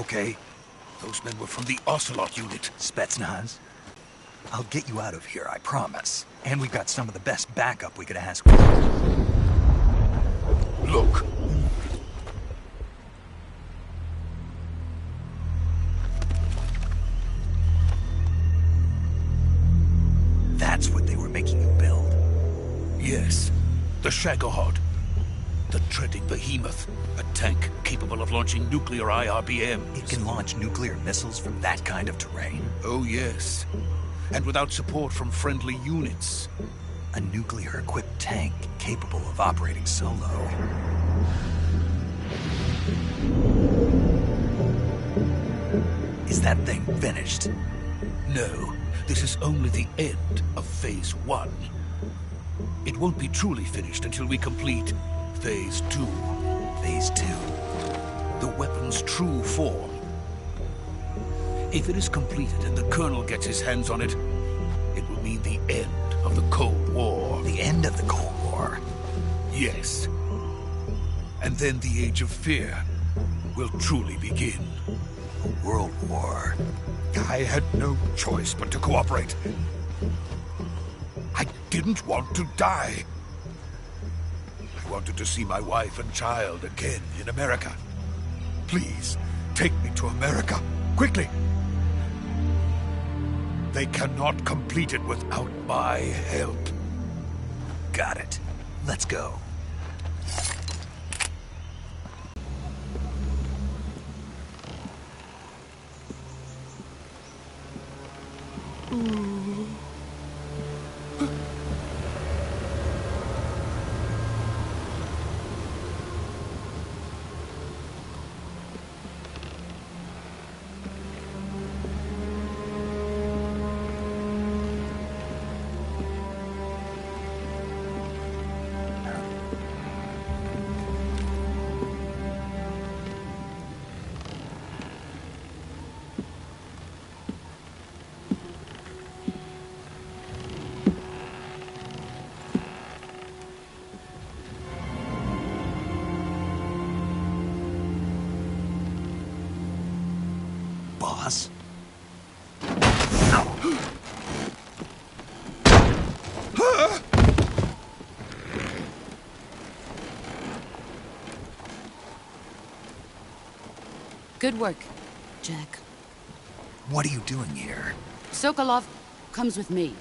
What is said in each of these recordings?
okay? Those men were from the Ocelot unit. Spetsnaz? I'll get you out of here, I promise. And we've got some of the best backup we could ask for. Look. That's what they were making you build? Yes. The Shagohod. The treading behemoth. A tank capable of launching nuclear IRBMs. It can launch nuclear missiles from that kind of terrain? Oh, yes. And without support from friendly units. A nuclear-equipped tank capable of operating solo. Is that thing finished? No. This is only the end of Phase 1. It won't be truly finished until we complete Phase 2. Phase 2? The weapon's true form. If it is completed and the Colonel gets his hands on it, it will mean the end of the Cold War. The end of the Cold War? Yes. And then the Age of Fear will truly begin. A world war. I had no choice but to cooperate. I didn't want to die. I wanted to see my wife and child again in America. Please, take me to America, quickly. They cannot complete it without my help. Got it. Let's go. Boss? Good work, Jack. What are you doing here? Sokolov comes with me.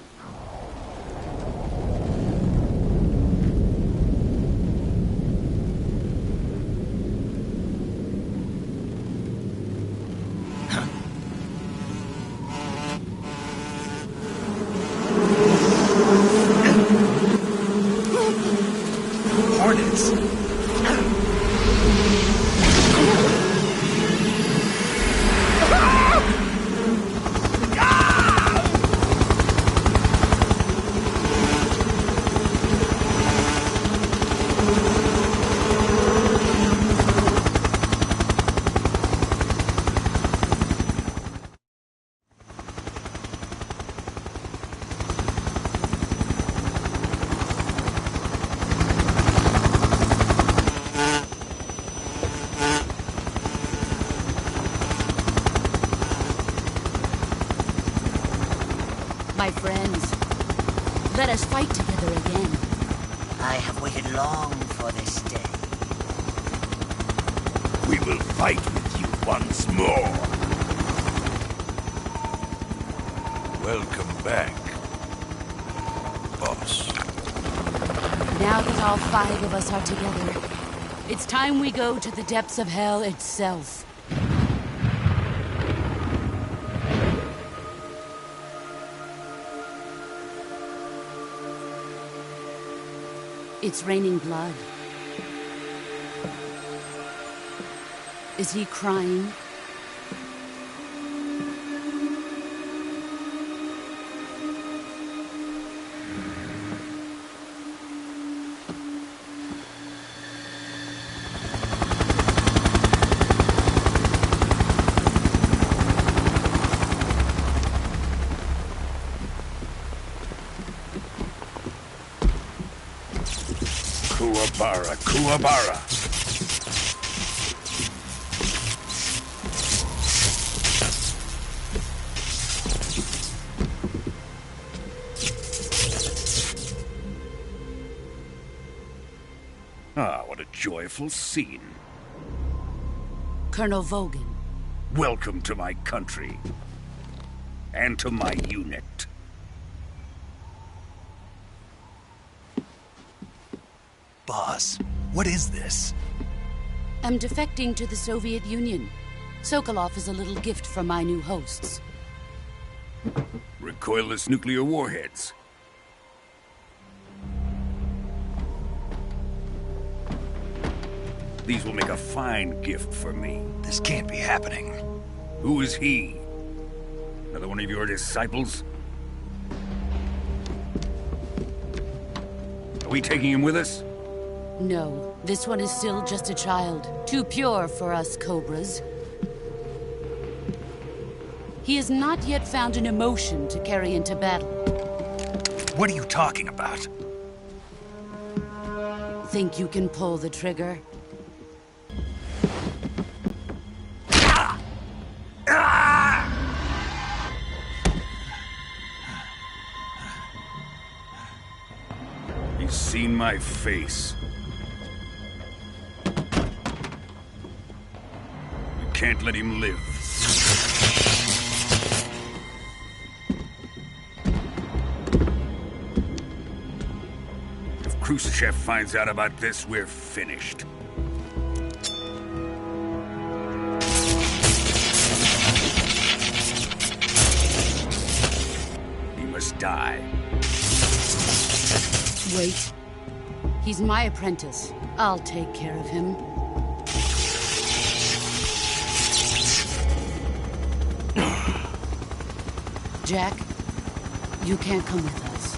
Hornets? My friends, let us fight together again. I have waited long for this day. We will fight with you once more. Welcome back, boss. Now that all 5 of us are together, it's time we go to the depths of hell itself. It's raining blood. Is he crying? Kuwabara, Kuwabara. Ah, what a joyful scene. Colonel Vogan. Welcome to my country. And to my unit. Boss, what is this? I'm defecting to the Soviet Union. Sokolov is a little gift from my new hosts. Recoilless nuclear warheads. These will make a fine gift for me. This can't be happening. Who is he? Another one of your disciples? Are we taking him with us? No, this one is still just a child. Too pure for us Cobras. He has not yet found an emotion to carry into battle. What are you talking about? Think you can pull the trigger? He's seen my face. We can't let him live. If Khrushchev finds out about this, we're finished. He must die. Wait. He's my apprentice. I'll take care of him. Jack, you can't come with us.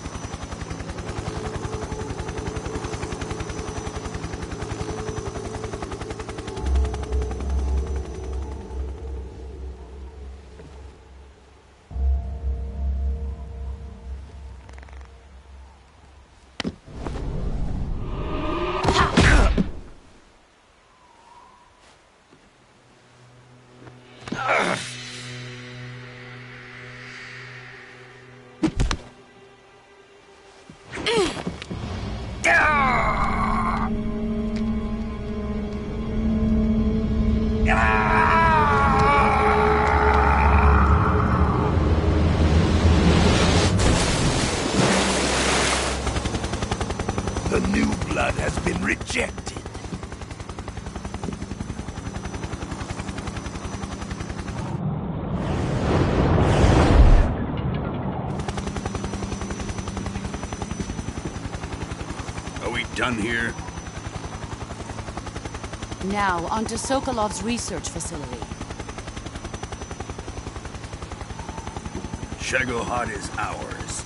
The new blood has been rejected. Are we done here? Now, onto Sokolov's research facility. Shagohod is ours.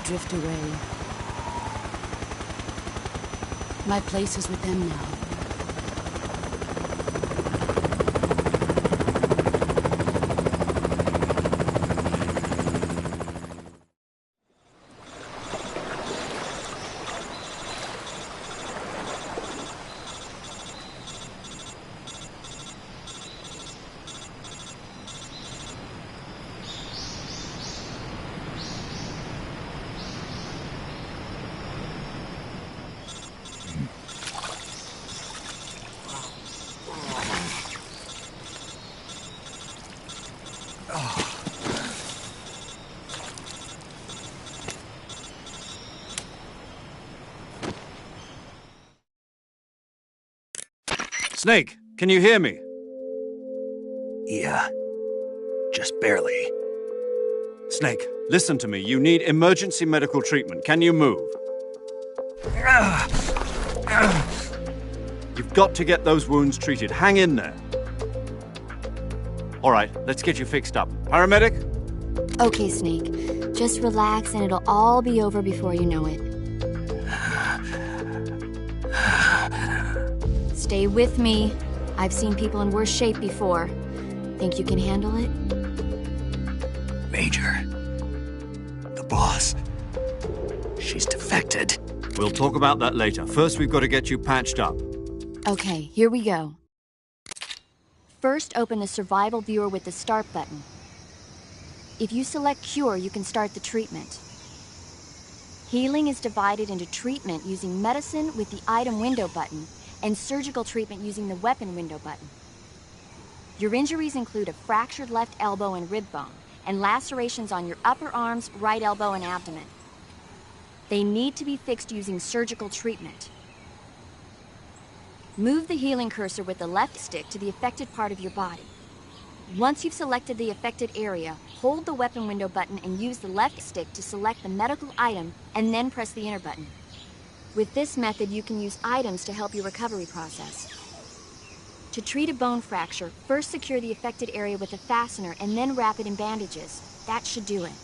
Drift away. My place is with them now. Snake, can you hear me? Yeah, just barely. Snake, listen to me. You need emergency medical treatment. Can you move? You've got to get those wounds treated. Hang in there. All right, let's get you fixed up. Paramedic? Okay, Snake. Just relax and it'll all be over before you know it. Stay with me. I've seen people in worse shape before. Think you can handle it? Major. The boss. She's defected. We'll talk about that later. First, we've got to get you patched up. Okay, here we go. First, open the survival viewer with the start button. If you select Cure, you can start the treatment. Healing is divided into treatment using medicine with the item window button and surgical treatment using the weapon window button. Your injuries include a fractured left elbow and rib bone, and lacerations on your upper arms, right elbow, and abdomen. They need to be fixed using surgical treatment. Move the healing cursor with the left stick to the affected part of your body. Once you've selected the affected area, hold the weapon window button and use the left stick to select the medical item, and then press the enter button. With this method, you can use items to help your recovery process. To treat a bone fracture, first secure the affected area with a fastener and then wrap it in bandages. That should do it.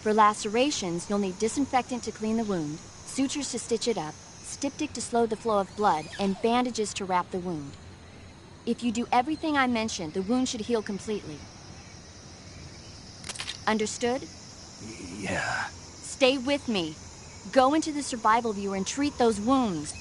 For lacerations, you'll need disinfectant to clean the wound, sutures to stitch it up, styptic to slow the flow of blood, and bandages to wrap the wound. If you do everything I mentioned, the wound should heal completely. Understood? Yeah. Stay with me. Go into the survival viewer and treat those wounds.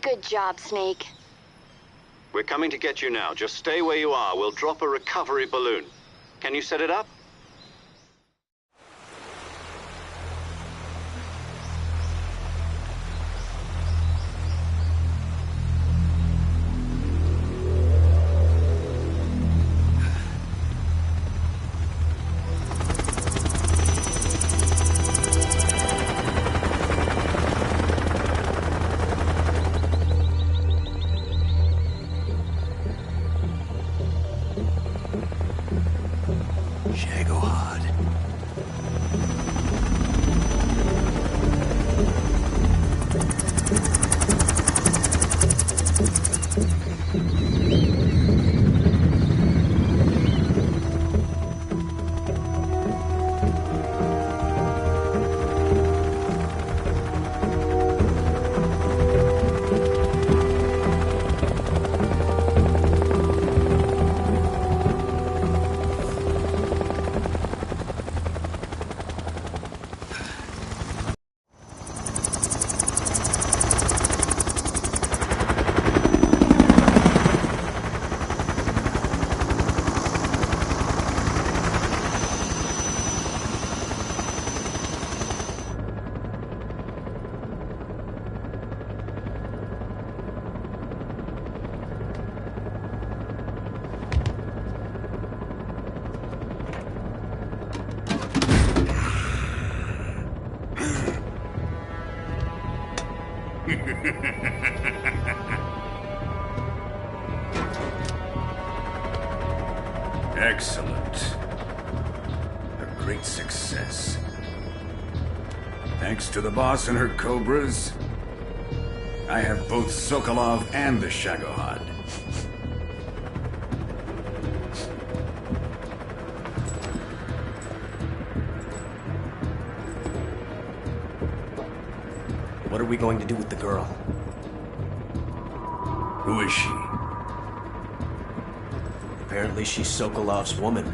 Good job, Snake. We're coming to get you now. Just stay where you are. We'll drop a recovery balloon. Can you set it up? Shagohod. Excellent. A great success. Thanks to the boss and her cobras, I have both Sokolov and the Shagohod. What are we going to do with the girl? Who is she? Apparently she's Sokolov's woman.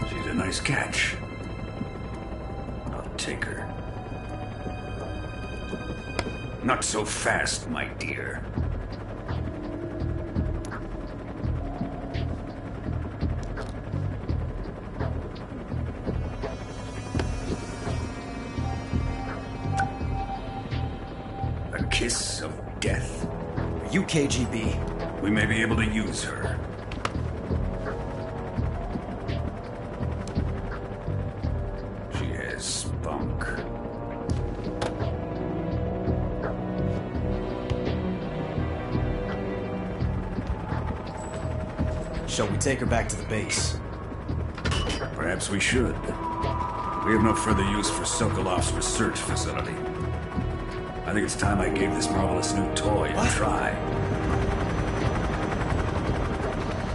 She's a nice catch. I'll take her. Not so fast, my dear. A kiss of death. Are you KGB? We may be able to use her. She has spunk. Shall we take her back to the base? Perhaps we should. We have no further use for Sokolov's research facility. I think it's time I gave this marvelous new toy a try.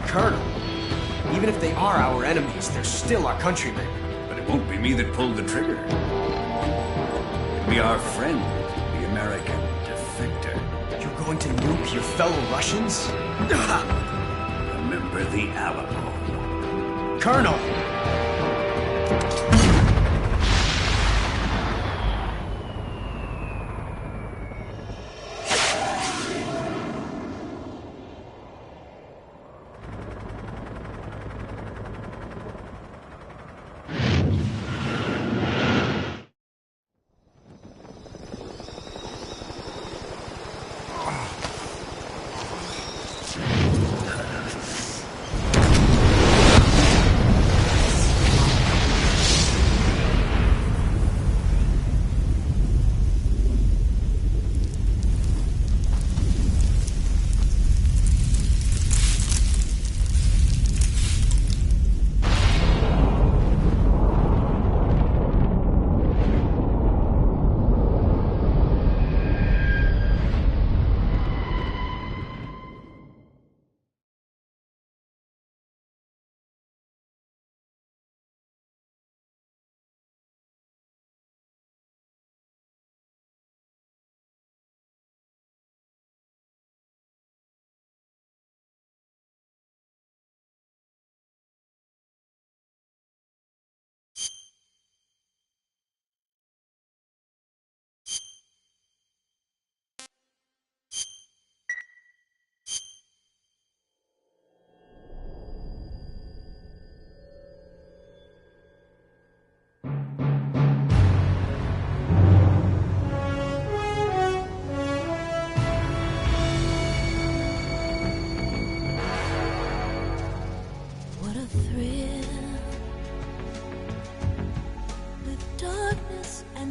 Colonel, even if they are our enemies, they're still our countrymen. But it won't be me that pulled the trigger. It'll be our friend, the American defector. You're going to nuke your fellow Russians? Remember the Alamo. Colonel!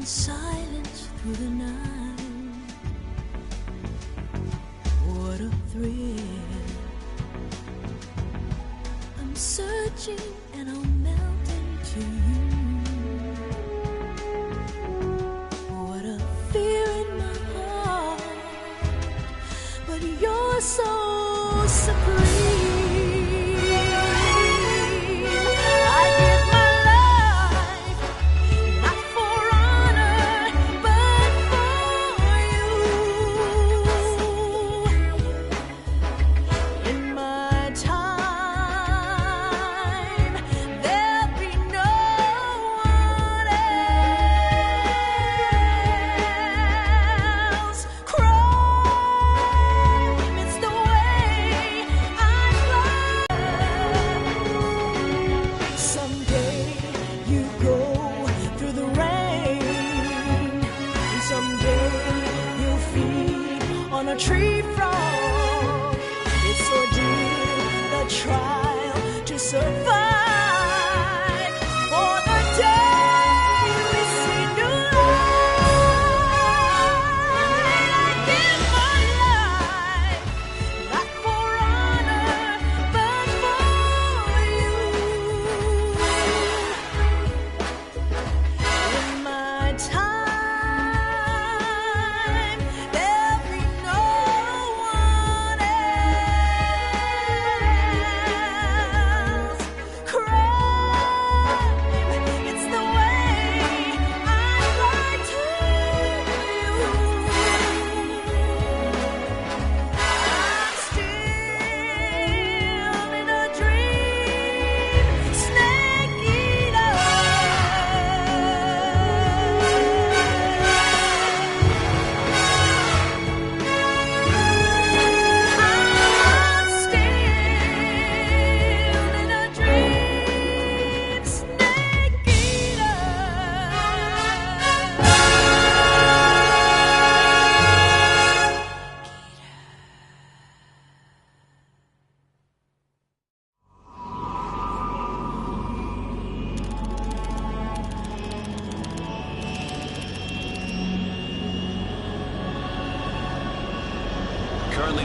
Silence through the night. What a thrill. I'm searching and I'll melt into you. What a fear in my heart, but you're so supreme.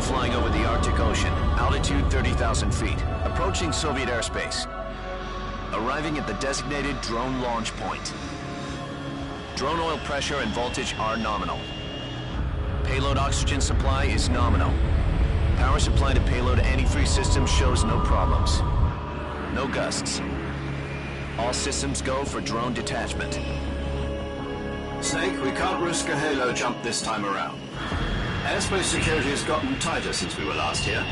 flying over the Arctic Ocean. Altitude 30,000 feet. Approaching Soviet airspace. Arriving at the designated drone launch point. Drone oil pressure and voltage are nominal. Payload oxygen supply is nominal. Power supply to payload antifreeze system shows no problems. No gusts. All systems go for drone detachment. Snake, we can't risk a halo jump this time around. Airspace security has gotten tighter since we were last here.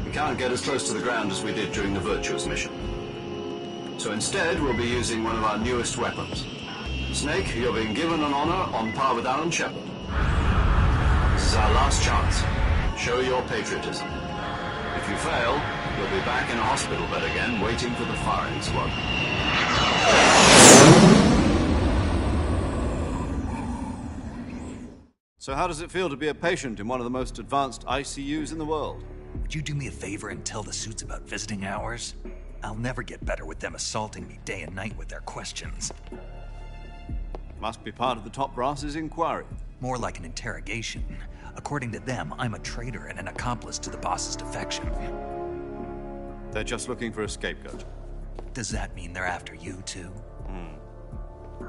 We can't get as close to the ground as we did during the Virtuous mission. So instead, we'll be using one of our newest weapons. Snake, you're being given an honor on par with Alan Shepard. This is our last chance. Show your patriotism. If you fail, you'll be back in a hospital bed again, waiting for the firing squad. So how does it feel to be a patient in one of the most advanced ICUs in the world? Would you do me a favor and tell the suits about visiting hours? I'll never get better with them assaulting me day and night with their questions. Must be part of the top brass's inquiry. More like an interrogation. According to them, I'm a traitor and an accomplice to the boss's defection. They're just looking for a scapegoat. Does that mean they're after you, too?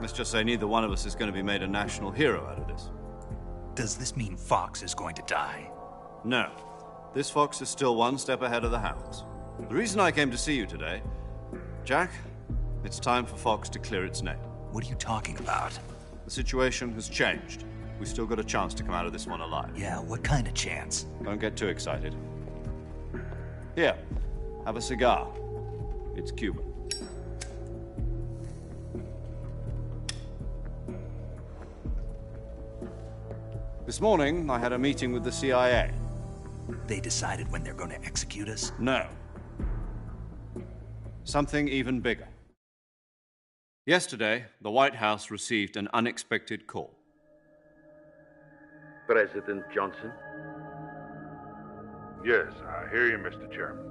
Let's just say neither one of us is going to be made a national hero out of this. Does this mean Fox is going to die? No. This Fox is still one step ahead of the Hounds. The reason I came to see you today... Jack, it's time for Fox to clear its name. What are you talking about? The situation has changed. We've still got a chance to come out of this one alive. Yeah, what kind of chance? Don't get too excited. Here, have a cigar. It's Cuban. This morning, I had a meeting with the CIA. They decided when they're going to execute us? No. Something even bigger. Yesterday, the White House received an unexpected call. President Johnson? Yes, I hear you, Mr. Chairman.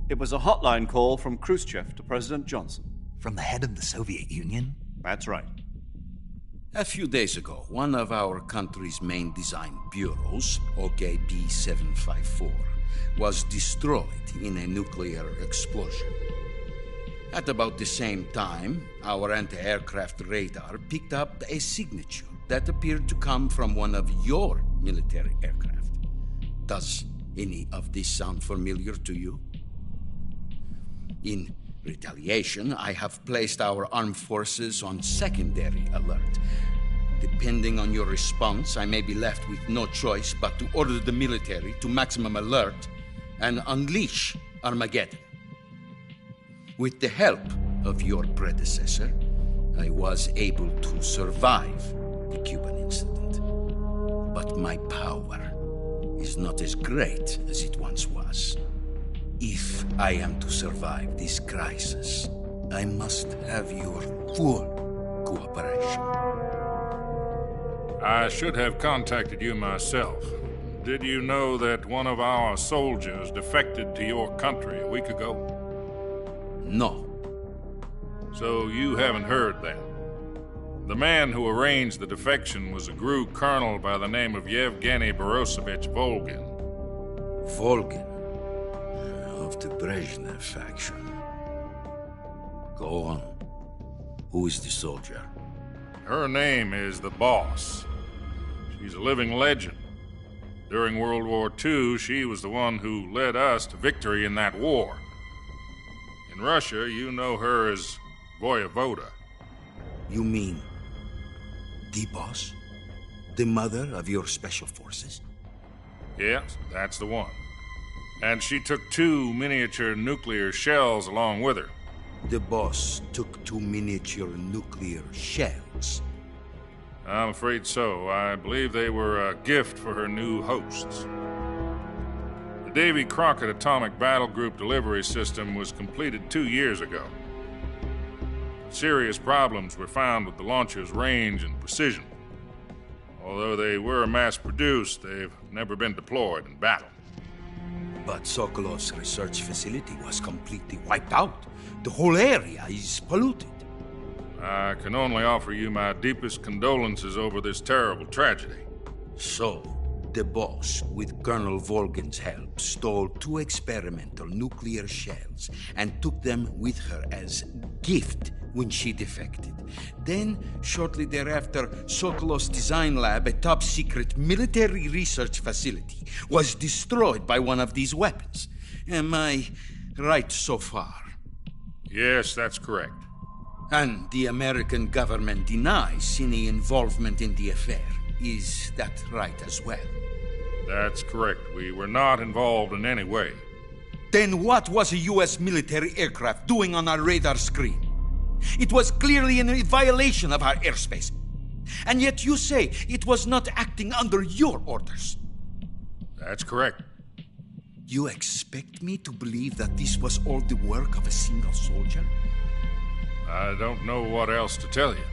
It was a hotline call from Khrushchev to President Johnson. From the head of the Soviet Union? That's right. A few days ago, one of our country's main design bureaus, OKB 754, was destroyed in a nuclear explosion. At about the same time, our anti-aircraft radar picked up a signature that appeared to come from one of your military aircraft. Does any of this sound familiar to you? In retaliation, I have placed our armed forces on secondary alert. Depending on your response, I may be left with no choice but to order the military to maximum alert and unleash Armageddon. With the help of your predecessor, I was able to survive the Cuban incident. But my power is not as great as it once was. If I am to survive this crisis, I must have your full cooperation. I should have contacted you myself. Did you know that one of our soldiers defected to your country a week ago? No. So you haven't heard then. The man who arranged the defection was a GRU colonel by the name of Yevgeny Borosovich Volgin. Volgin? Of the Brezhnev faction. Go on. Who is the soldier? Her name is the Boss. She's a living legend. During World War II, she was the one who led us to victory in that war. In Russia, you know her as Voyevoda. You mean the Boss? The mother of your special forces? Yes, that's the one. And she took 2 miniature nuclear shells along with her. The Boss took 2 miniature nuclear shells? I'm afraid so. I believe they were a gift for her new hosts. The Davy Crockett Atomic Battle Group delivery system was completed 2 years ago. Serious problems were found with the launcher's range and precision. Although they were mass-produced, they've never been deployed in battle. But Sokolov's research facility was completely wiped out. The whole area is polluted. I can only offer you my deepest condolences over this terrible tragedy. So, The boss, with Colonel Volgin's help, stole 2 experimental nuclear shells and took them with her as gift when she defected. Then, shortly thereafter, Sokolov's design lab, a top-secret military research facility, was destroyed by one of these weapons. Am I right so far? Yes, that's correct. And the American government denies any involvement in the affair. Is that right as well? That's correct. We were not involved in any way. Then what was a U.S. military aircraft doing on our radar screen? It was clearly in violation of our airspace. And yet you say it was not acting under your orders. That's correct. You expect me to believe that this was all the work of a single soldier? I don't know what else to tell you.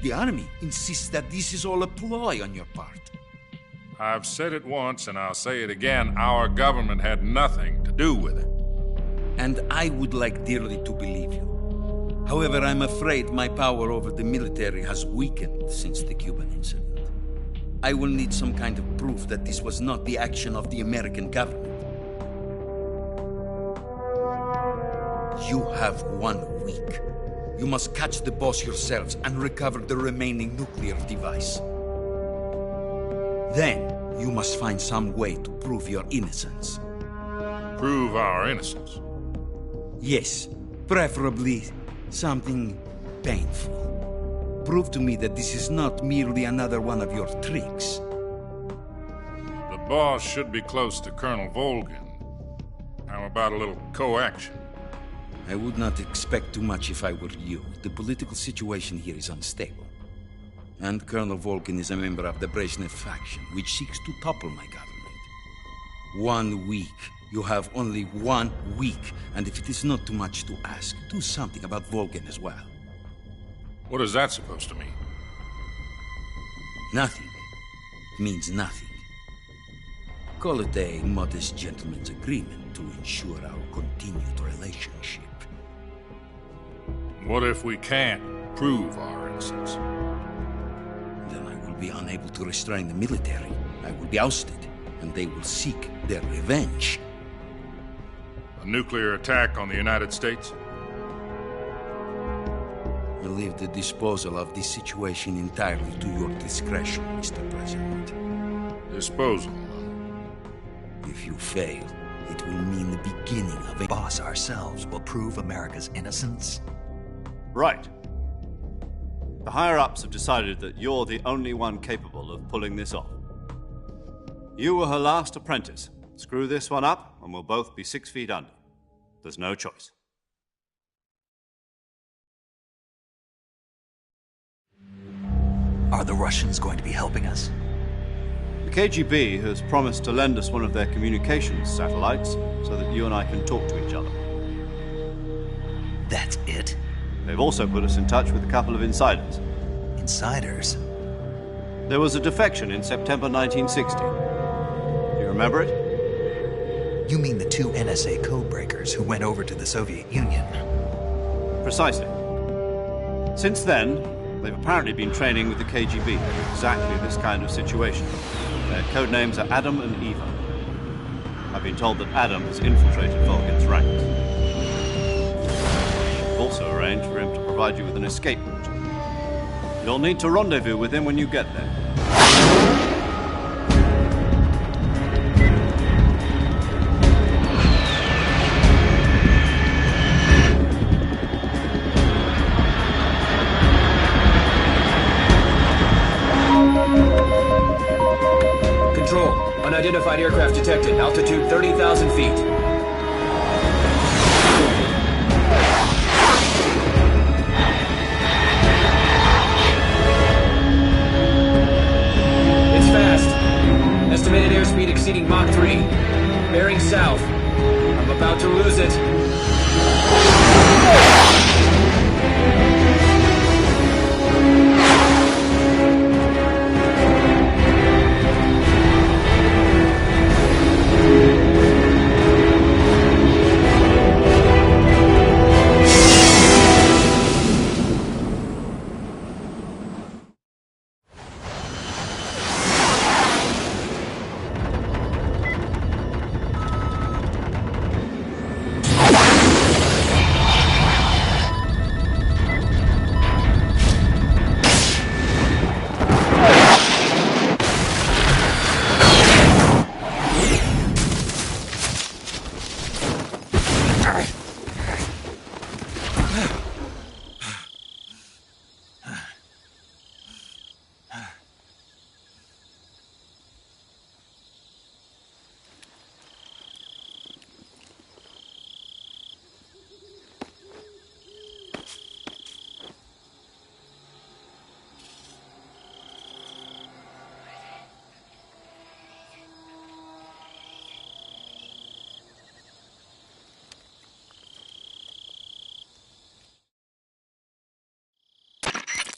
The Army insists that this is all a ploy on your part. I've said it once, and I'll say it again. Our government had nothing to do with it. And I would like dearly to believe you. However, I'm afraid my power over the military has weakened since the Cuban incident. I will need some kind of proof that this was not the action of the American government. You have 1 week. You must catch the boss yourselves and recover the remaining nuclear device. Then, you must find some way to prove your innocence. Prove our innocence? Yes, preferably something painful. Prove to me that this is not merely another one of your tricks. The boss should be close to Colonel Volgin. How about a little coaction? I would not expect too much if I were you. The political situation here is unstable. And Colonel Volgin is a member of the Brezhnev faction, which seeks to topple my government. 1 week. You have only 1 week. And if it is not too much to ask, do something about Volgin as well. What is that supposed to mean? Nothing. It means nothing. Call it a modest gentleman's agreement to ensure our continued relationship. What if we can't prove our innocence? Then I will be unable to restrain the military. I will be ousted, and they will seek their revenge. A nuclear attack on the United States? I leave the disposal of this situation entirely to your discretion, Mr. President. Disposal? If you fail, it will mean the beginning of a... Boss ourselves will prove America's innocence? Right. The higher-ups have decided that you're the only one capable of pulling this off. You were her last apprentice. Screw this one up, and we'll both be 6 feet under. There's no choice. Are the Russians going to be helping us? The KGB has promised to lend us one of their communications satellites so that you and I can talk to each other. That's it? They've also put us in touch with a couple of insiders. Insiders? There was a defection in September 1960. Do you remember it? You mean the 2 NSA codebreakers who went over to the Soviet Union? Precisely. Since then, they've apparently been training with the KGB for exactly this kind of situation. Their code names are Adam and Eva. I've been told that Adam has infiltrated Volgin's ranks. I've also arranged for him to provide you with an escape route. You'll need to rendezvous with him when you get there. Unidentified aircraft detected. Altitude 30,000 feet. It's fast. Estimated airspeed exceeding Mach 3. Bearing south. I'm about to lose it.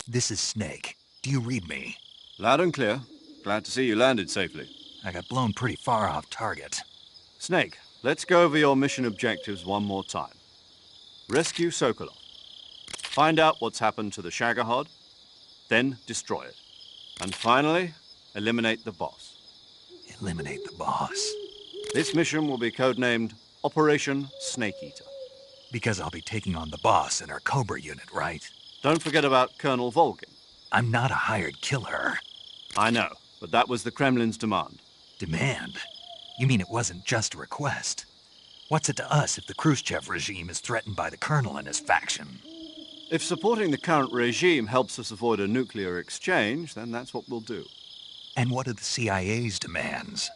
This is Snake. Do you read me? Loud and clear. Glad to see you landed safely. I got blown pretty far off target. Snake, let's go over your mission objectives one more time. Rescue Sokolov. Find out what's happened to the Shagohod, then destroy it. And finally, eliminate the boss. Eliminate the boss? This mission will be codenamed Operation Snake Eater. Because I'll be taking on the boss in our Cobra unit, right? Don't forget about Colonel Volgin. I'm not a hired killer. I know, but that was the Kremlin's demand. Demand? You mean it wasn't just a request? What's it to us if the Khrushchev regime is threatened by the Colonel and his faction? If supporting the current regime helps us avoid a nuclear exchange, then that's what we'll do. And what are the CIA's demands?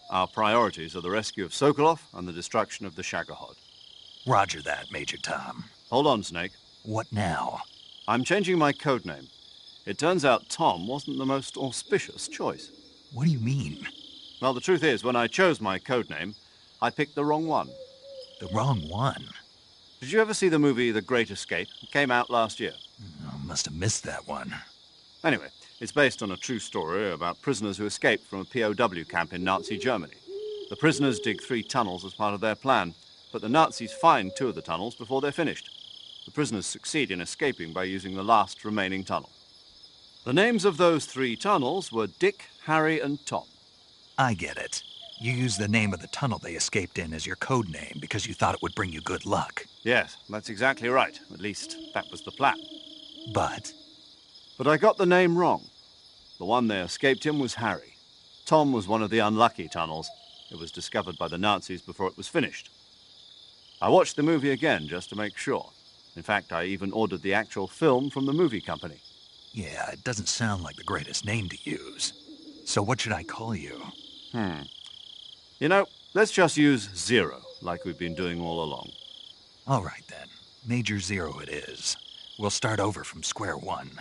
Our priorities are the rescue of Sokolov and the destruction of the Shagohod. Roger that, Major Tom. Hold on, Snake. What now? I'm changing my codename. It turns out Tom wasn't the most auspicious choice. What do you mean? Well, the truth is, when I chose my codename, I picked the wrong one. The wrong one? Did you ever see the movie The Great Escape? It came out last year. Oh, must have missed that one. Anyway, it's based on a true story about prisoners who escaped from a POW camp in Nazi Germany. The prisoners dig 3 tunnels as part of their plan, but the Nazis find 2 of the tunnels before they're finished. The prisoners succeed in escaping by using the last remaining tunnel. The names of those 3 tunnels were Dick, Harry, and Tom. I get it. You used the name of the tunnel they escaped in as your code name because you thought it would bring you good luck. Yes, that's exactly right. At least, that was the plan. But I got the name wrong. The one they escaped in was Harry. Tom was one of the unlucky tunnels. It was discovered by the Nazis before it was finished. I watched the movie again just to make sure. In fact, I even ordered the actual film from the movie company. yeah, it doesn't sound like the greatest name to use. So what should I call you? You know, let's just use Zero, like we've been doing all along. All right, then. Major Zero it is. We'll start over from square one.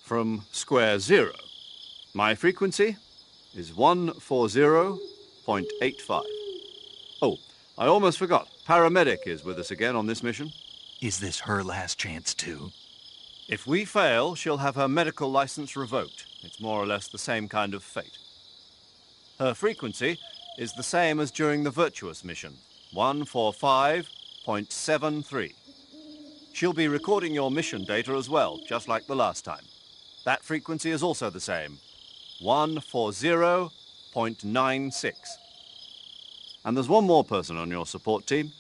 From square zero. My frequency is 140.85. Oh, I almost forgot. Paramedic is with us again on this mission. Is this her last chance, too? If we fail, she'll have her medical license revoked. It's more or less the same kind of fate. Her frequency is the same as during the Virtuous mission, 145.73. She'll be recording your mission data as well, just like the last time. That frequency is also the same, 140.96. And there's one more person on your support team.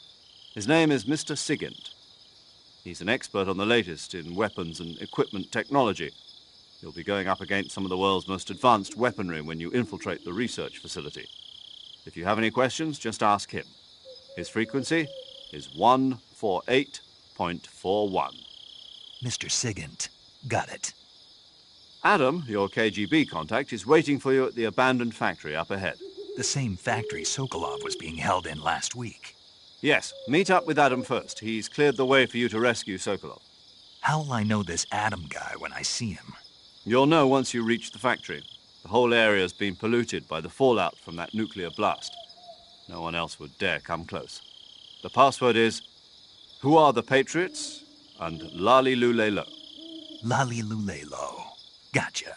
His name is Mr. Sigint. He's an expert on the latest in weapons and equipment technology. You'll be going up against some of the world's most advanced weaponry when you infiltrate the research facility. If you have any questions, just ask him. His frequency is 148.41. Mr. Sigint. Got it. Adam, your KGB contact, is waiting for you at the abandoned factory up ahead. The same factory Sokolov was being held in last week. Yes, meet up with Adam first. He's cleared the way for you to rescue Sokolov. How will I know this Adam guy when I see him? You'll know once you reach the factory. The whole area's been polluted by the fallout from that nuclear blast. No one else would dare come close. The password is, Who are the Patriots? And Lali Lule Lo. Lali Lule Lo. Gotcha.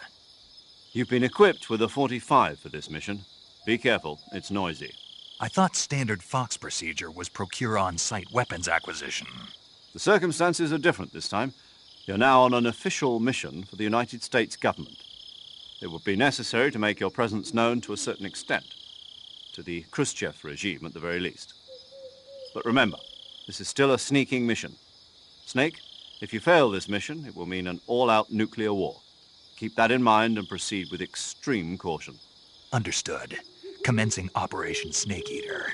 You've been equipped with a 45 for this mission. Be careful, it's noisy. I thought standard Fox procedure was procure on-site weapons acquisition. The circumstances are different this time. You're now on an official mission for the United States government. It would be necessary to make your presence known to a certain extent. To the Khrushchev regime, at the very least. But remember, this is still a sneaking mission. Snake, if you fail this mission, it will mean an all-out nuclear war. Keep that in mind and proceed with extreme caution. Understood. Commencing Operation Snake Eater.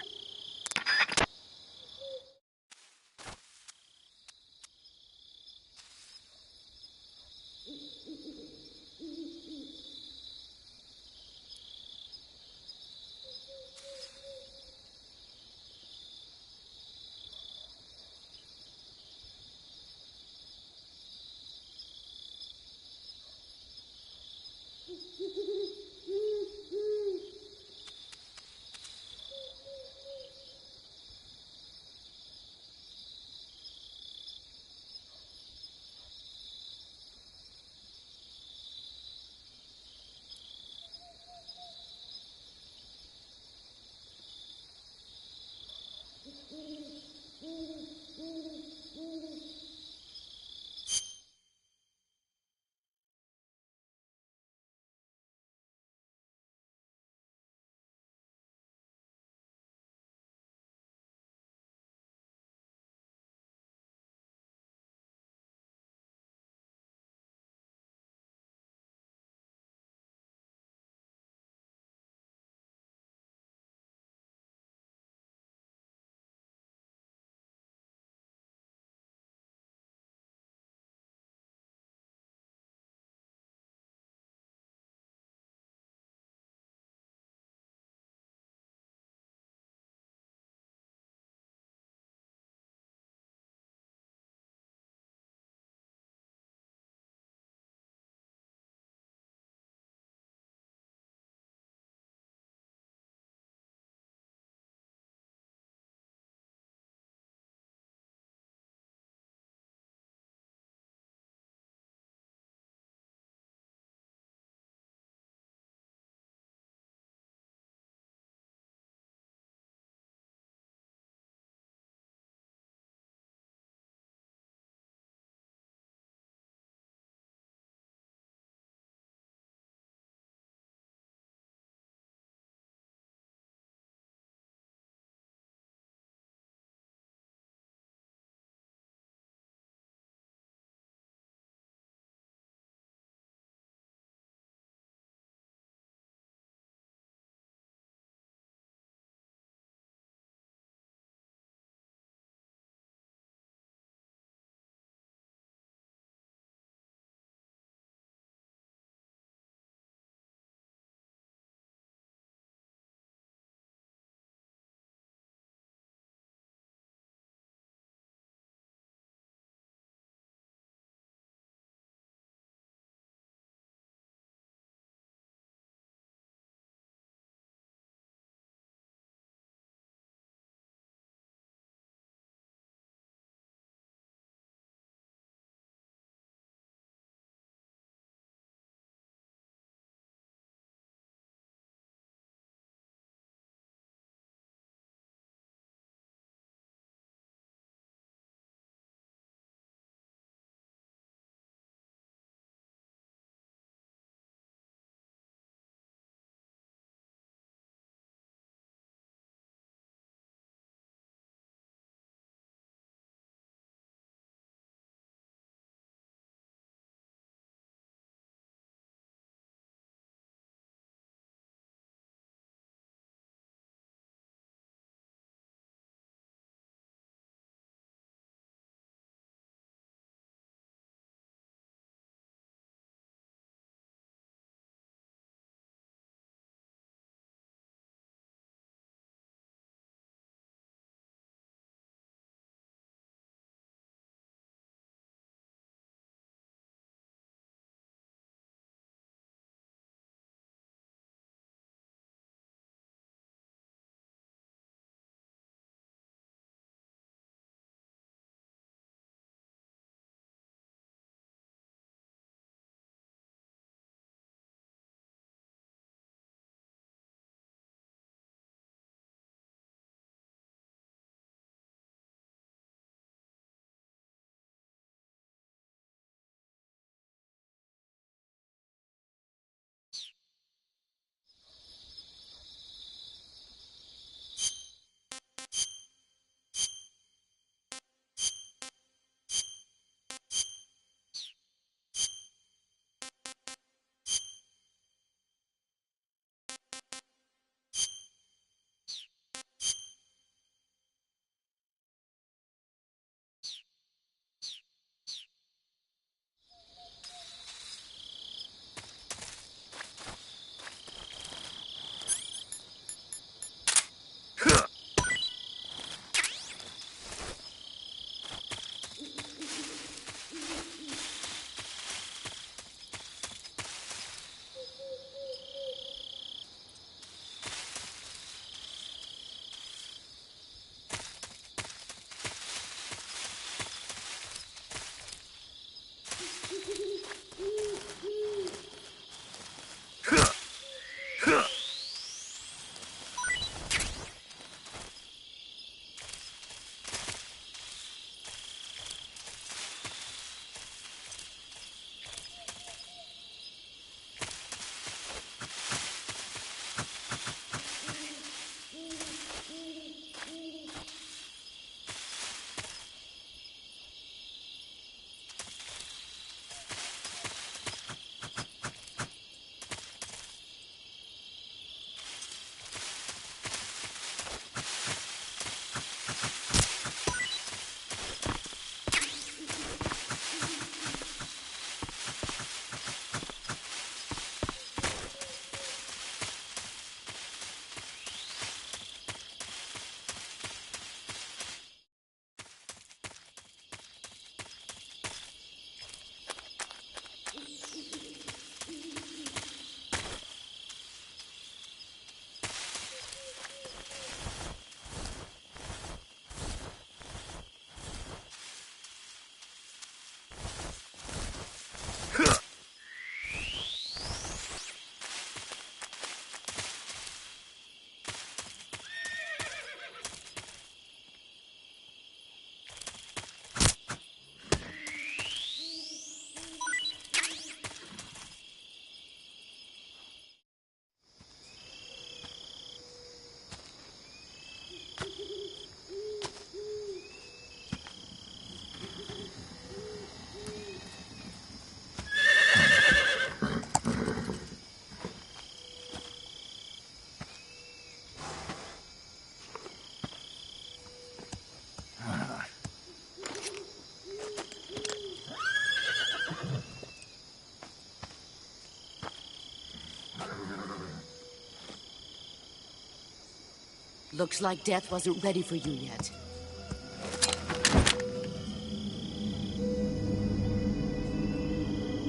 Looks like death wasn't ready for you yet.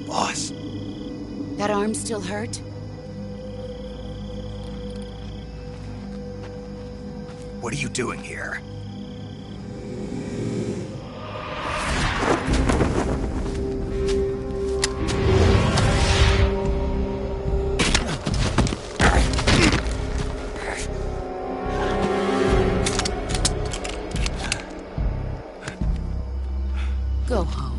Boss. That arm still hurt? What are you doing here? Go home.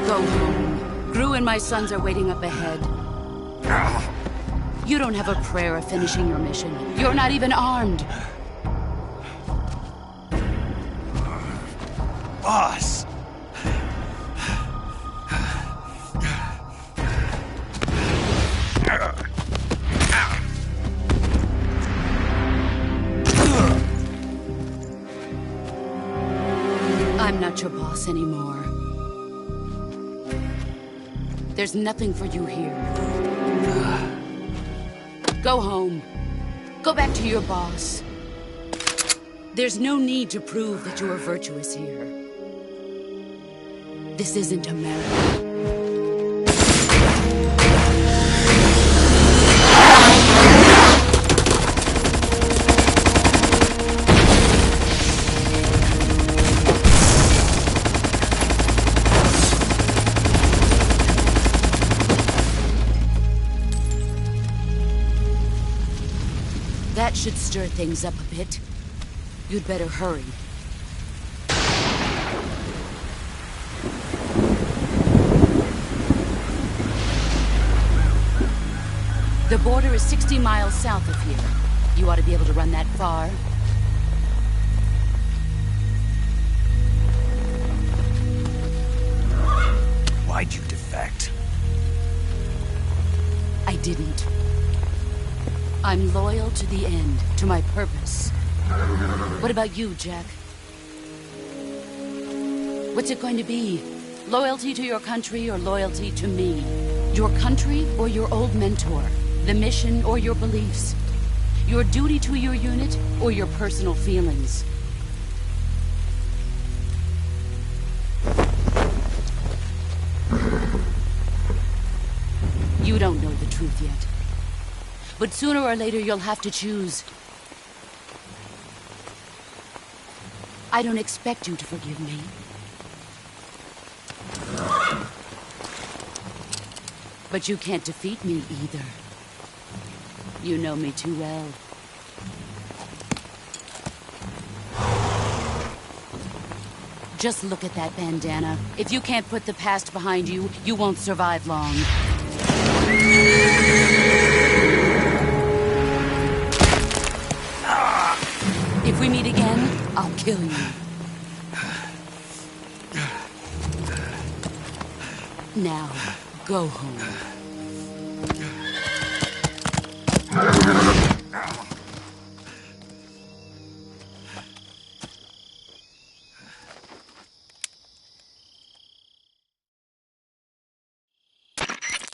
Go home. Gru and my sons are waiting up ahead. You don't have a prayer of finishing your mission. You're not even armed. Boss! I'm not your boss anymore. There's nothing for you here. Go home. Go back to your boss. There's no need to prove that you are virtuous here. This isn't America. That should stir things up a bit. You'd better hurry. The border is 60 miles south of here. You ought to be able to run that far. Why'd you defect? I didn't. I'm loyal to the end, to my purpose. What about you, Jack? What's it going to be? Loyalty to your country or loyalty to me? Your country or your old mentor? The mission or your beliefs? Your duty to your unit or your personal feelings? You don't know the truth yet. But sooner or later, you'll have to choose. I don't expect you to forgive me. But you can't defeat me either. You know me too well. Just look at that bandana. If you can't put the past behind you, you won't survive long. If we meet again, I'll kill you. Now, go home.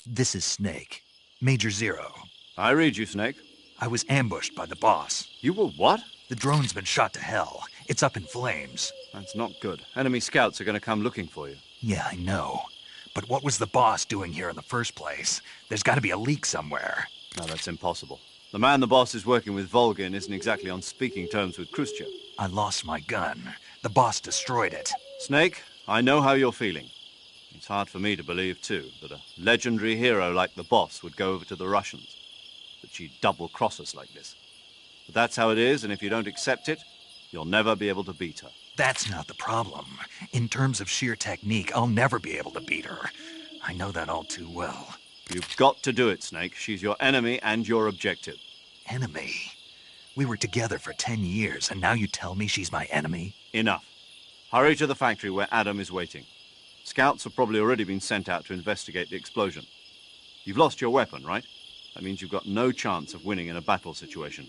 This is Snake. Major Zero. I read you, Snake. I was ambushed by the boss. You were what? The drone's been shot to hell. It's up in flames. That's not good. Enemy scouts are going to come looking for you. Yeah, I know. But what was the boss doing here in the first place? There's got to be a leak somewhere. No, that's impossible. The man the boss is working with, Volgin, isn't exactly on speaking terms with Khrushchev. I lost my gun. The boss destroyed it. Snake, I know how you're feeling. It's hard for me to believe, too, that a legendary hero like the boss would go over to the Russians. That she'd double-cross us like this. But that's how it is, and if you don't accept it, you'll never be able to beat her. That's not the problem. In terms of sheer technique, I'll never be able to beat her. I know that all too well. You've got to do it, Snake. She's your enemy and your objective. Enemy? We were together for 10 years, and now you tell me she's my enemy? Enough. Hurry to the factory where Adam is waiting. Scouts have probably already been sent out to investigate the explosion. You've lost your weapon, right? That means you've got no chance of winning in a battle situation.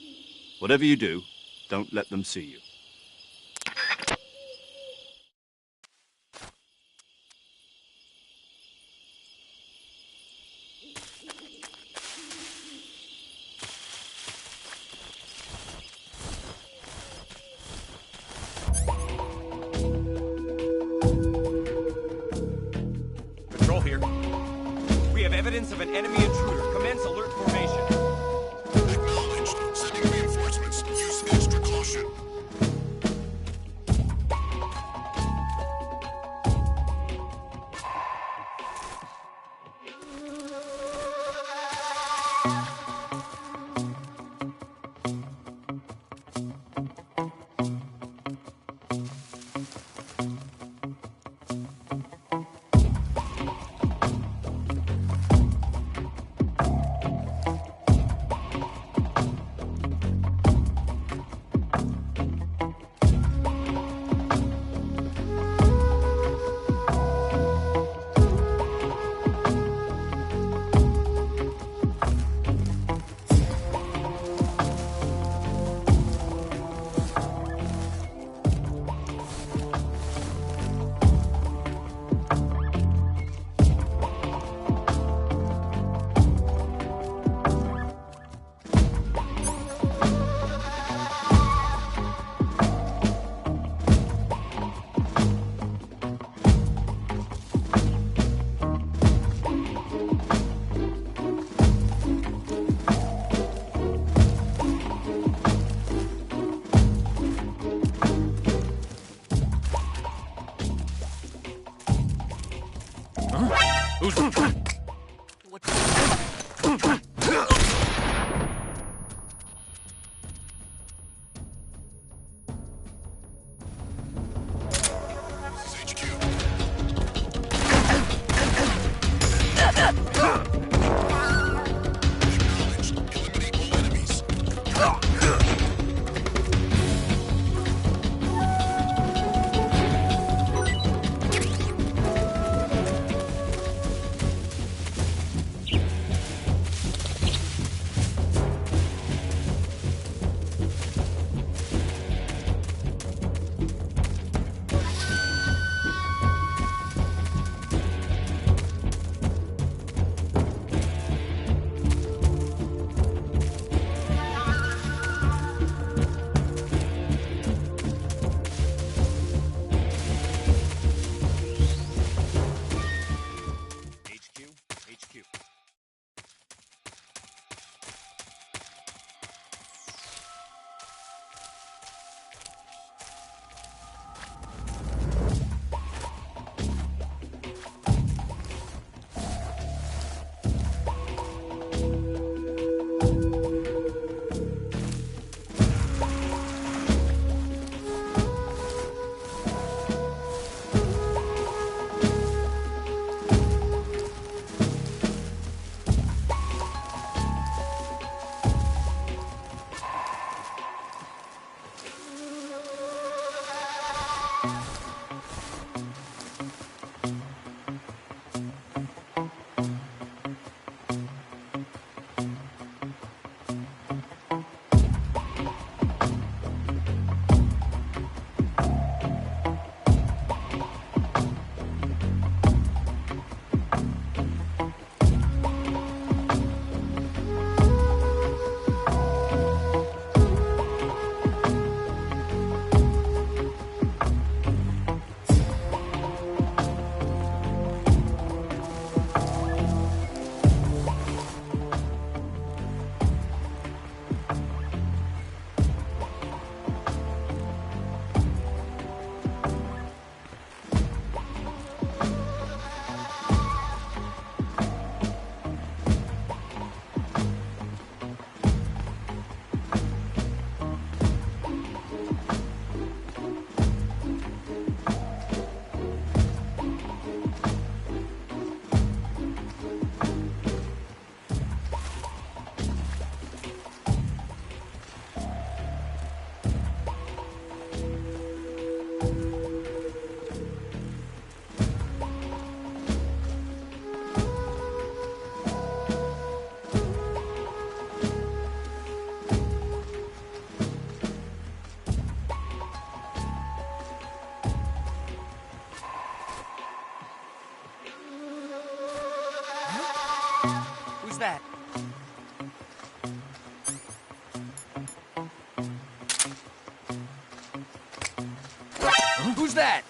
Whatever you do, don't let them see you. presence of an enemy intruder. Commence alert formation. Acknowledged. Sending reinforcements. Use extra caution. that? Huh? Who's that?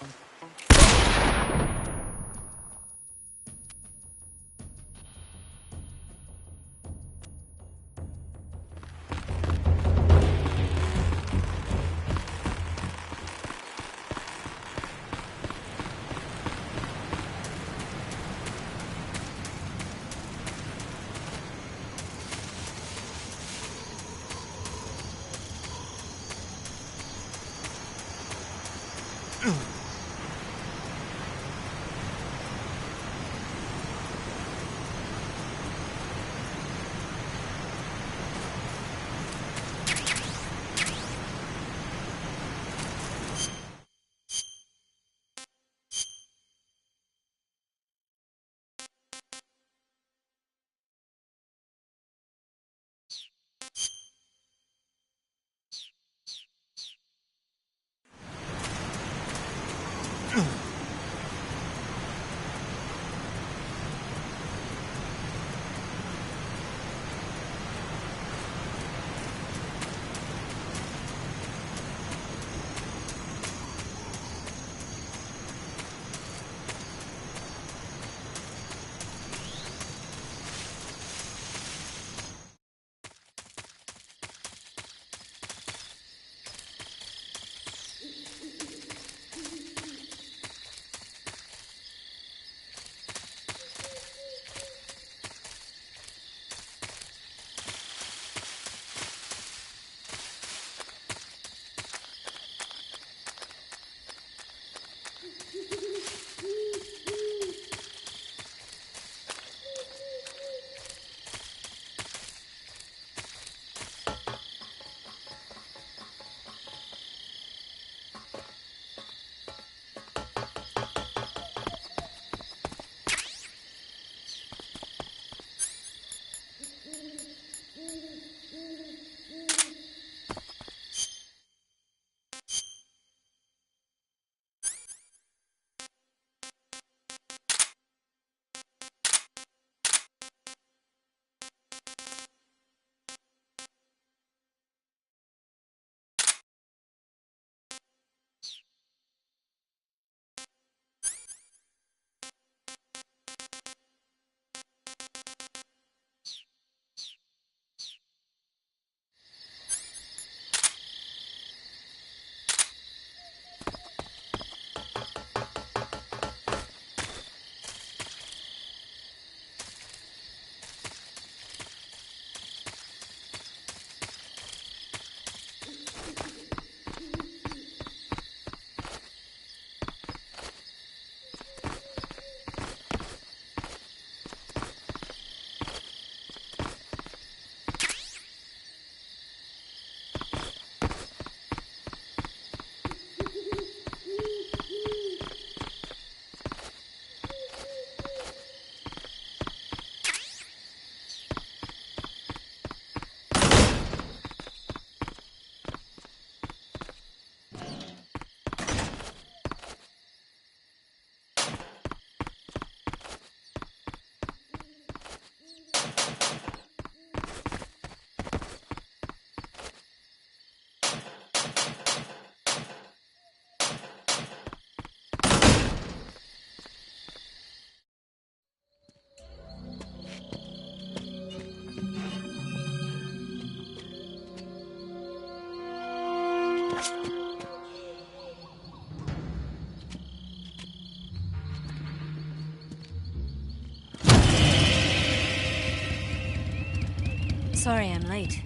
Sorry I'm late.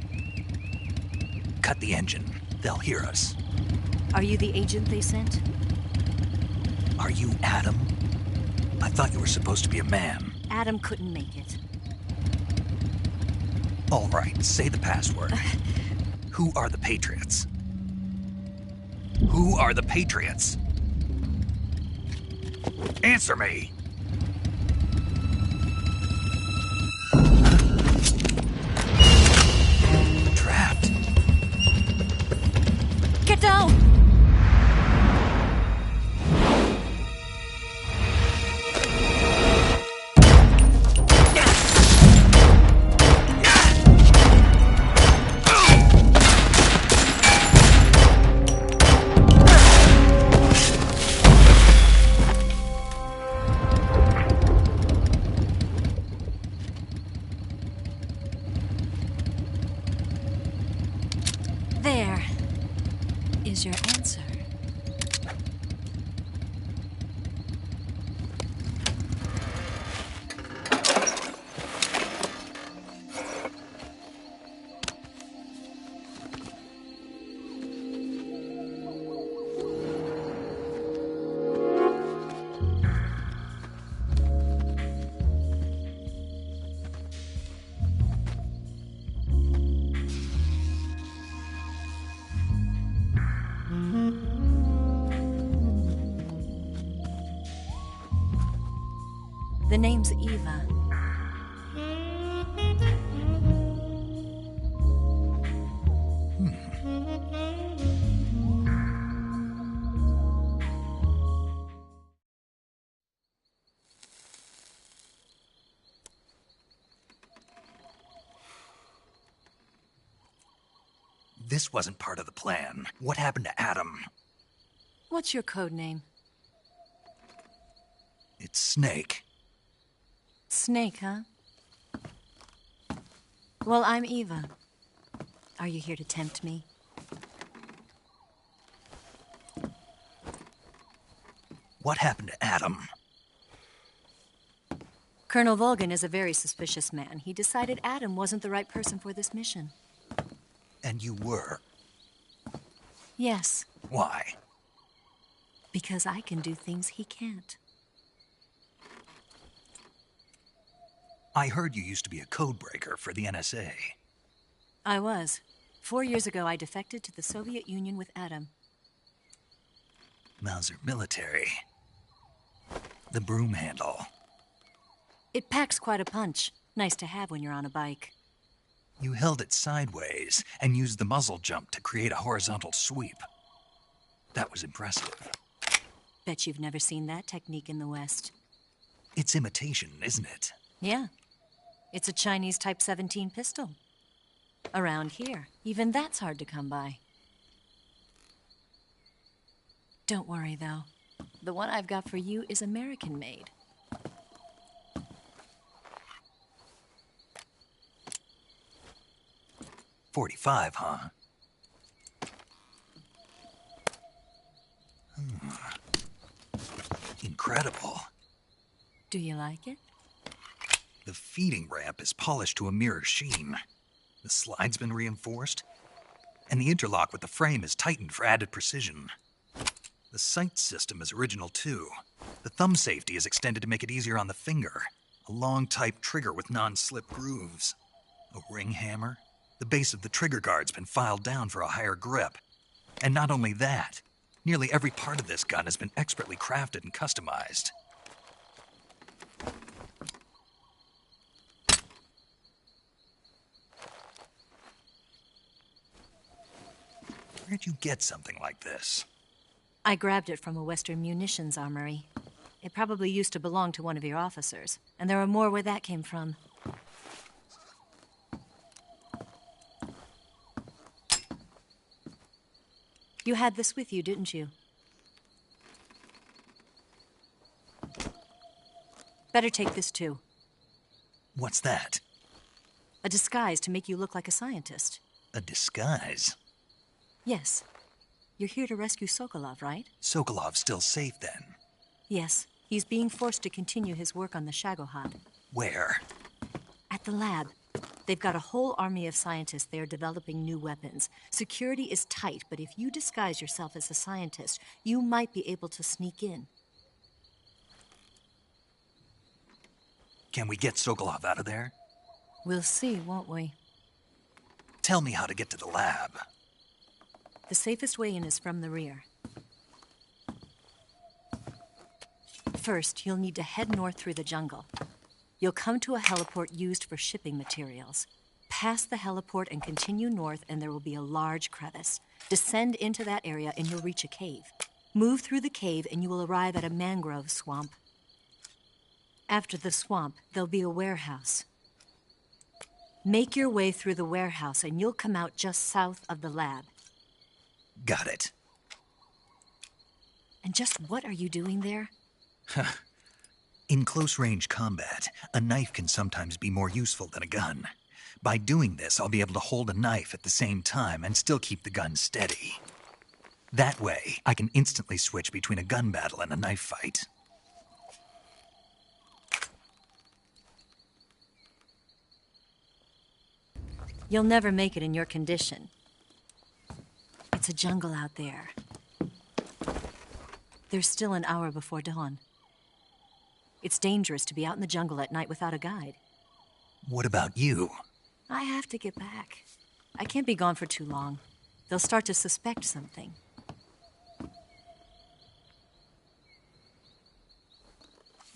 Cut the engine. They'll hear us. Are you the agent they sent? Are you Adam? I thought you were supposed to be a man. Adam couldn't make it. All right, say the password. Who are the Patriots? Who are the Patriots? Answer me! Trapped. Get down! There is your answer. The name's Eva. This wasn't part of the plan. What happened to Adam? What's your code name? It's Snake. Snake, huh? Well, I'm Eva. Are you here to tempt me? What happened to Adam? Colonel Volgin is a very suspicious man. He decided Adam wasn't the right person for this mission. And you were. Yes, Why? because I can do things he can't. I heard you used to be a codebreaker for the NSA. I was. 4 years ago, I defected to the Soviet Union with Adam. Mauser military. The broom handle. It packs quite a punch. Nice to have when you're on a bike. You held it sideways and used the muzzle jump to create a horizontal sweep. That was impressive. Bet you've never seen that technique in the West. It's imitation, isn't it? Yeah. It's a Chinese Type 17 pistol. Around here, even that's hard to come by. Don't worry, though. The one I've got for you is American-made. .45, huh? Incredible. Do you like it? The feeding ramp is polished to a mirror sheen. The slide's been reinforced, and the interlock with the frame is tightened for added precision. The sight system is original too. The thumb safety is extended to make it easier on the finger. A long type trigger with non-slip grooves. A ring hammer. The base of the trigger guard's been filed down for a higher grip. And not only that, nearly every part of this gun has been expertly crafted and customized. Where'd you get something like this? I grabbed it from a Western munitions armory. It probably used to belong to one of your officers, and there are more where that came from. You had this with you, didn't you? Better take this too. What's that? A disguise to make you look like a scientist. A disguise? Yes. You're here to rescue Sokolov, right? Sokolov's still safe then? Yes. He's being forced to continue his work on the Shagohod. Where? At the lab. They've got a whole army of scientists there developing new weapons. Security is tight, but if you disguise yourself as a scientist, you might be able to sneak in. Can we get Sokolov out of there? We'll see, won't we? Tell me how to get to the lab. The safest way in is from the rear. First, you'll need to head north through the jungle. You'll come to a heliport used for shipping materials. Pass the heliport and continue north, and there will be a large crevice. Descend into that area, and you'll reach a cave. Move through the cave, and you will arrive at a mangrove swamp. After the swamp, there'll be a warehouse. Make your way through the warehouse, and you'll come out just south of the lab. Got it. And just what are you doing there? In close-range combat, a knife can sometimes be more useful than a gun. By doing this, I'll be able to hold a knife at the same time and still keep the gun steady. That way, I can instantly switch between a gun battle and a knife fight. You'll never make it in your condition. It's a jungle out there. There's still an hour before dawn. It's dangerous to be out in the jungle at night without a guide. What about you? I have to get back. I can't be gone for too long. They'll start to suspect something.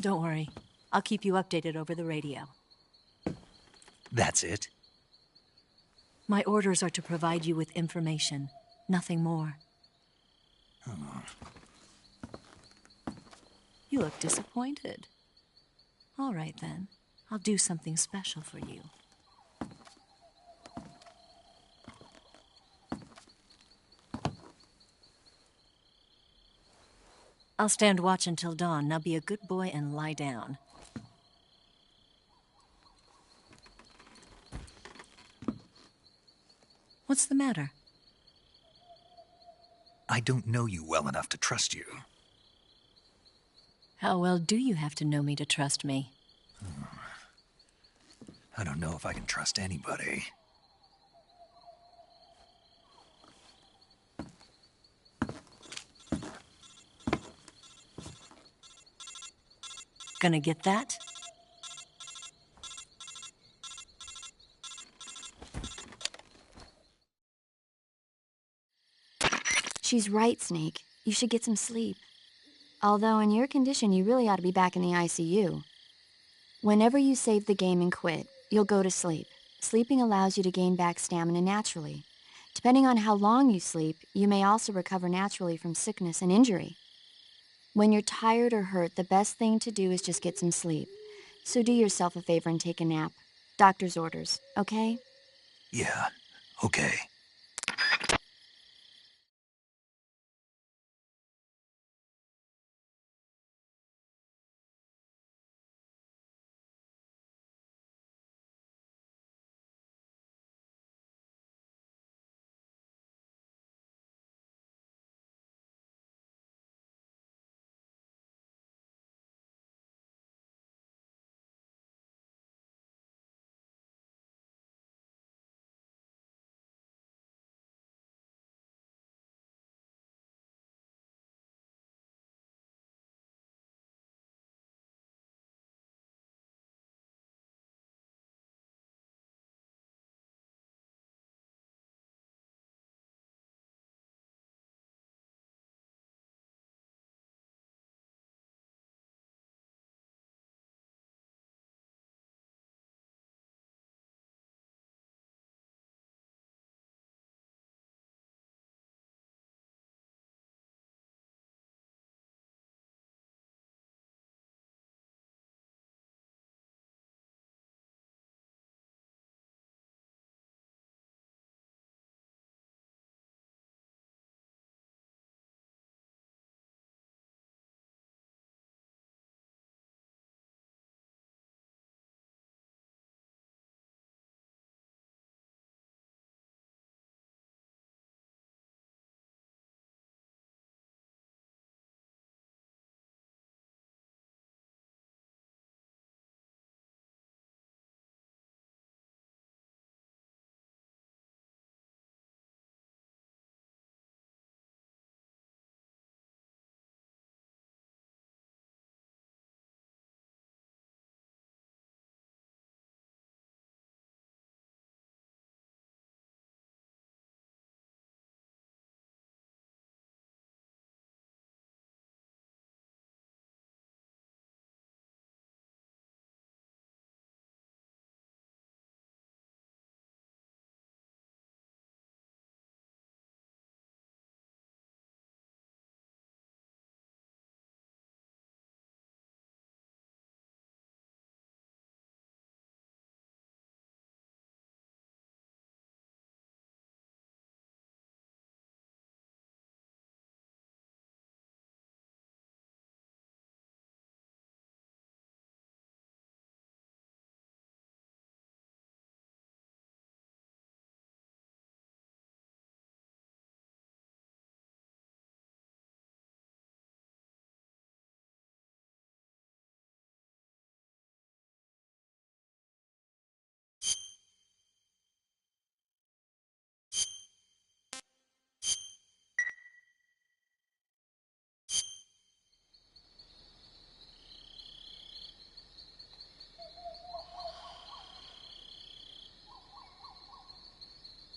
Don't worry. I'll keep you updated over the radio. That's it? My orders are to provide you with information, nothing more. Oh. You look disappointed. All right, then. I'll do something special for you. I'll stand watch until dawn. Now be a good boy and lie down. What's the matter? I don't know you well enough to trust you. How well do you have to know me to trust me? I don't know if I can trust anybody. Gonna get that? She's right, Snake. You should get some sleep. Although in your condition, you really ought to be back in the ICU. Whenever you save the game and quit, you'll go to sleep. Sleeping allows you to gain back stamina naturally. Depending on how long you sleep, you may also recover naturally from sickness and injury. When you're tired or hurt, the best thing to do is just get some sleep. So do yourself a favor and take a nap. Doctor's orders, okay? Yeah, okay.